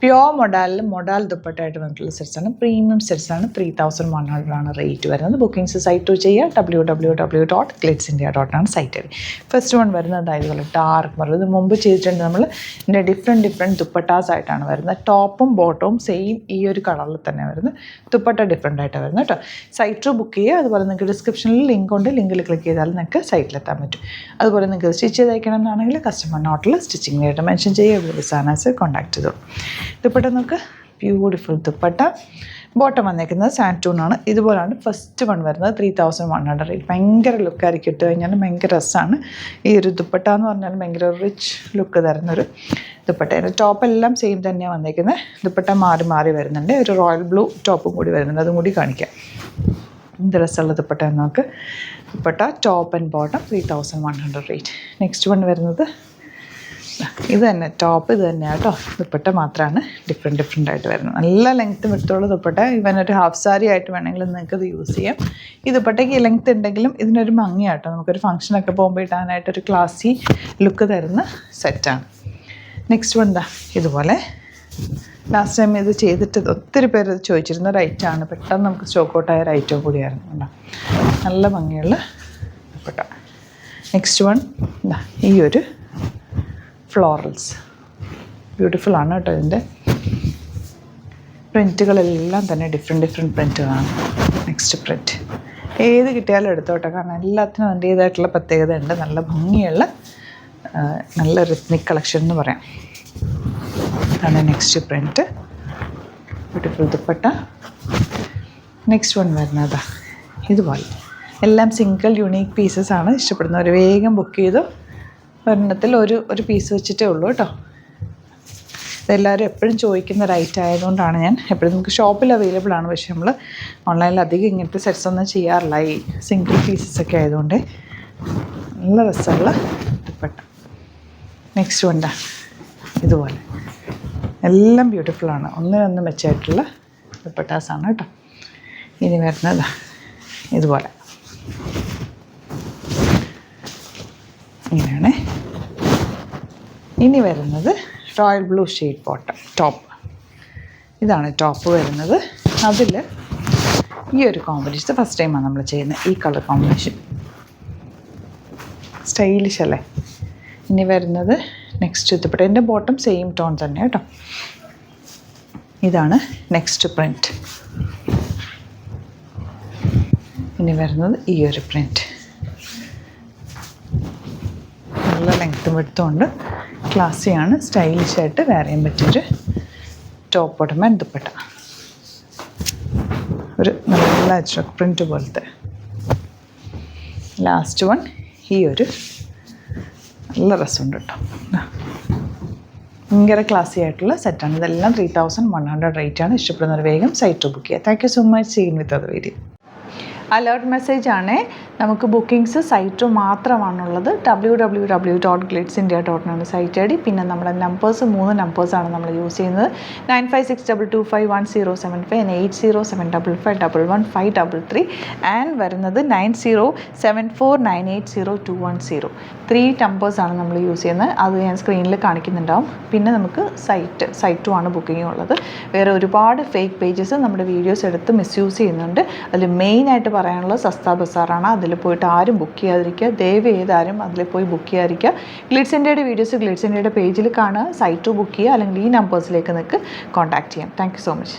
Pure modal ദുപ്പട്ടയായിട്ട് വന്നിട്ടുള്ള സെറ്റ്സാണ്. Premium സെറ്റ്സാണ്. 3100 ആണ് rate വരുന്നത്. ബുക്കിംഗ്സ് സൈറ്റ് ടു ചെയ്യുക www.glitzindia.com ആണ് സൈറ്റ്. ഫസ്റ്റ് വൺ വരുന്നത് ഇതുപോലെ ഡാർക്ക് മെറൂൺ. ഇത് മുമ്പ് ചെയ്തിട്ടുണ്ട് നമ്മൾ. ഇതിൻ്റെ ഡിഫറെൻറ്റ് ദുപ്പട്ടാസ് ആയിട്ടാണ് വരുന്നത്. ടോപ്പും ബോട്ടവും സെയിം ഈ ഒരു കളറിൽ തന്നെ വരുന്നത്. ദുപ്പട്ട ഡിഫറെൻ്റ് ആയിട്ടാണ് വരുന്നത് കേട്ടോ. സൈറ്റ് ടു ബുക്ക് ചെയ്യുക. അതുപോലെ നിങ്ങൾക്ക് ഡിസ്ക്രിപ്ഷനിൽ ലിങ്ക് ഉണ്ട്. ലിങ്കിൽ ക്ലിക്ക് ചെയ്താൽ നിങ്ങൾക്ക് സൈറ്റിലെത്താൻ പറ്റും. അതുപോലെ നിങ്ങൾക്ക് സ്റ്റിച്ച് ചെയ്ത് അയക്കണം എന്നാണെങ്കിൽ കസ്റ്റമർ നോട്ടിൽ സ്റ്റിച്ചിങ് ആയിട്ട് മെൻഷൻ ചെയ്യുക. വിസാനാസ് കോൺടാക്ട് ചെയ്തോളൂ. ദുപ്പട്ട നമുക്ക് ബ്യൂട്ടിഫുൾ ദുപ്പട്ട. ബോട്ടം വന്നേക്കുന്നത് സാൻറ്റൂണാണ്. ഇതുപോലാണ് ഫസ്റ്റ് വൺ വരുന്നത്. 3100. ഭയങ്കര ലുക്കായിരിക്കും. ഇട്ട് കഴിഞ്ഞാൽ ഭയങ്കര രസമാണ്. ഈ ഒരു ദുപ്പട്ട എന്ന് പറഞ്ഞാൽ ഭയങ്കര റിച്ച് ലുക്ക് തരുന്നൊരു ദുപ്പട്ട. അതിൻ്റെ ടോപ്പെല്ലാം സെയിം തന്നെയാണ് വന്നേക്കുന്നത്. ദുപ്പട്ട മാറി വരുന്നുണ്ട്. ഒരു റോയൽ ബ്ലൂ ടോപ്പും കൂടി വരുന്നുണ്ട്. അതും കൂടി കാണിക്കാം. എന്ത് രസമുള്ള ദുപ്പട്ട നമുക്ക്. Dupatta top and bottom 3100 rate. Next one വരുന്നത് ഇത് തന്നെ. ടോപ്പ് ഇത് തന്നെയാണ് കേട്ടോ. ദുപ്പട്ട മാത്രമാണ് ഡിഫറെൻ്റ് ആയിട്ട് വരുന്നത്. നല്ല ലെങ്ത്തും വിട്ടുള്ള ദുപ്പട്ട. ഇവനൊരു ഹാഫ് സാരി ആയിട്ട് വേണമെങ്കിൽ നിങ്ങൾക്ക് ഇത് യൂസ് ചെയ്യാം. ഈ ദുപ്പട്ടയ്ക്ക് ലെങ്ത്ത് ഉണ്ടെങ്കിലും ഇതിനൊരു ഭംഗിയാട്ടോ. നമുക്കൊരു ഫംഗ്ഷനൊക്കെ പോകുമ്പോൾ ഇടാനായിട്ടൊരു ക്ലാസി ലുക്ക് തരുന്ന സെറ്റാണ്. നെക്സ്റ്റ് വൺ ഇതുപോലെ ലാസ്റ്റ് ടൈം ഇത് ചെയ്തിട്ട് ഒത്തിരി പേര് ഇത് ചോദിച്ചിരുന്ന ഒരു ഐറ്റമാണ്. പെട്ടെന്ന് നമുക്ക് സ്റ്റോക്ക് ഔട്ടായ ഒരു ഐറ്റവും കൂടിയായിരുന്നു കേട്ടോ. നല്ല ഭംഗിയുള്ള ദുപ്പട്ട. നെക്സ്റ്റ് വൺ ഈ ഒരു ഫ്ലോറൽസ് ബ്യൂട്ടിഫുള്ളാണ് കേട്ടോ. ഇതിൻ്റെ പ്രിൻറ്റുകളെല്ലാം തന്നെ ഡിഫറെൻറ്റ് പ്രിൻറ്റുകളാണ്. നെക്സ്റ്റ് പ്രിൻറ്റ് ഏത് കിട്ടിയാലും എടുത്തോട്ടെ. കാരണം എല്ലാത്തിനും അതിൻ്റേതായിട്ടുള്ള പ്രത്യേകത ഉണ്ട്. നല്ല ഭംഗിയുള്ള നല്ല റിത്മിക് കളക്ഷൻ എന്ന് പറയാം. അതാണ് next print. Beautiful dupatta. Next one വരുന്നത് ഇതുപോലെ എല്ലാം സിംഗിൾ യുണീക്ക് പീസസ് ആണ്. ഇഷ്ടപ്പെടുന്നവർ വേഗം ബുക്ക് ചെയ്തു. ഒരെണ്ണത്തിൽ ഒരു പീസ് വെച്ചിട്ടേ ഉള്ളൂ കേട്ടോ. ഇതെല്ലാവരും എപ്പോഴും ചോദിക്കുന്ന ഒരു ഐറ്റം ആയതുകൊണ്ടാണ് ഞാൻ എപ്പോഴും നമുക്ക് ഷോപ്പിൽ അവൈലബിൾ ആണ്. പക്ഷേ നമ്മൾ ഓൺലൈനിൽ അധികം ഇങ്ങനത്തെ സെറ്റ്സ് ഒന്നും ചെയ്യാറില്ല. ഈ സിംഗിൾ പീസസ് ഒക്കെ ആയതുകൊണ്ട് നല്ല രസമുള്ള ദുപ്പട്ട. നെക്സ്റ്റ് വൺ ഇതുപോലെ എല്ലാം ബ്യൂട്ടിഫുള്ളാണ്. ഒന്നിനൊന്നും മെച്ചമായിട്ടുള്ള ദുപ്പട്ടാസാണ് കേട്ടോ. ഇനി വരുന്നത് ഇതുപോലെ ഇങ്ങനെയാണ്. ഇനി വരുന്നത് royal blue shade bottom top. ഇതാണ് ടോപ്പ് വരുന്നത്. അതിൽ ഈ ഒരു കോമ്പിനേഷൻ ഫസ്റ്റ് ടൈമാണ് നമ്മൾ ചെയ്യുന്നത്. ഈ കളർ കോമ്പിനേഷൻ സ്റ്റൈലിഷ് അല്ലേ. ഇനി വരുന്നത് നെക്സ്റ്റ് ദുപ്പട്ട. എൻ്റെ ബോട്ടം സെയിം ടോൺ തന്നെ കേട്ടോ. ഇതാണ് നെക്സ്റ്റ് പ്രിൻറ്റ്. ഇനി വരുന്നത് ഈ ഒരു പ്രിൻറ്റ്. നല്ല ലെങ്ത്തും എടുത്തുകൊണ്ട് ക്ലാസ്സിയാണ്. സ്റ്റൈലിഷായിട്ട് വെയർ ചെയ്യാൻ പറ്റിയൊരു ടോപ്പ് ബോട്ടം ആൻഡ് ദുപ്പട്ട. ഒരു നല്ല അജ്രക് പ്രിൻറ്റ് പോലത്തെ. ലാസ്റ്റ് വൺ ഈ ഒരു നല്ല രസമുണ്ട് കേട്ടോ. ഭയങ്കര ക്ലാസി ആയിട്ടുള്ള സെറ്റാണ്. ഇതെല്ലാം 3100 റേറ്റാണ്. ഇഷ്ടപ്പെടുന്നവർ വേഗം സൈറ്റ് ബുക്ക് ചെയ്യുക. Thank you so much. Scene with അത് വീഡിയോ. അലേർട്ട് മെസ്സേജാണ്. നമുക്ക് ബുക്കിംഗ്സ് സൈറ്റ് മാത്രമാണുള്ളത്. www.glitzindia.com ആണ് സൈറ്റ് ഐ ഡി. പിന്നെ നമ്മുടെ നമ്പേഴ്സ് 3 നമ്പേഴ്സാണ് നമ്മൾ യൂസ് ചെയ്യുന്നത്. 9562251075 and 8075551153 ആൻഡ് വരുന്നത് 9074980210. 3 നമ്പേഴ്സാണ് നമ്മൾ യൂസ് ചെയ്യുന്നത്. അത് ഞാൻ സ്ക്രീനിൽ കാണിക്കുന്നുണ്ടാവും. പിന്നെ നമുക്ക് സൈറ്റ് ആണ് ബുക്കിംഗ് ഉള്ളത്. വേറെ ഒരുപാട് ഫേക്ക് പേജസ് നമ്മുടെ വീഡിയോസ് എടുത്ത് മിസ്യൂസ് ചെയ്യുന്നുണ്ട്. അതിൽ മെയിനായിട്ട് പറയാനുള്ളത് സസ്ത ബസാറാണ്. അതിൽ പോയിട്ട് ആരും ബുക്ക് ചെയ്യാതിരിക്കുക. ദയവ് ചെയ്താരും അതിൽ പോയി ബുക്ക് ചെയ്യാതിരിക്കുക. ഗ്ലിറ്റ്സ് ഇന്ത്യയുടെ വീഡിയോസ് ഗ്ലിറ്റ്സ് ഇന്ത്യയുടെ പേജിൽ കാണുക. സൈറ്റ് ബുക്ക് ചെയ്യുക. അല്ലെങ്കിൽ ഈ നമ്പേഴ്സിലേക്ക് നിങ്ങൾക്ക് കോൺടാക്ട് ചെയ്യാം. Thank you so much.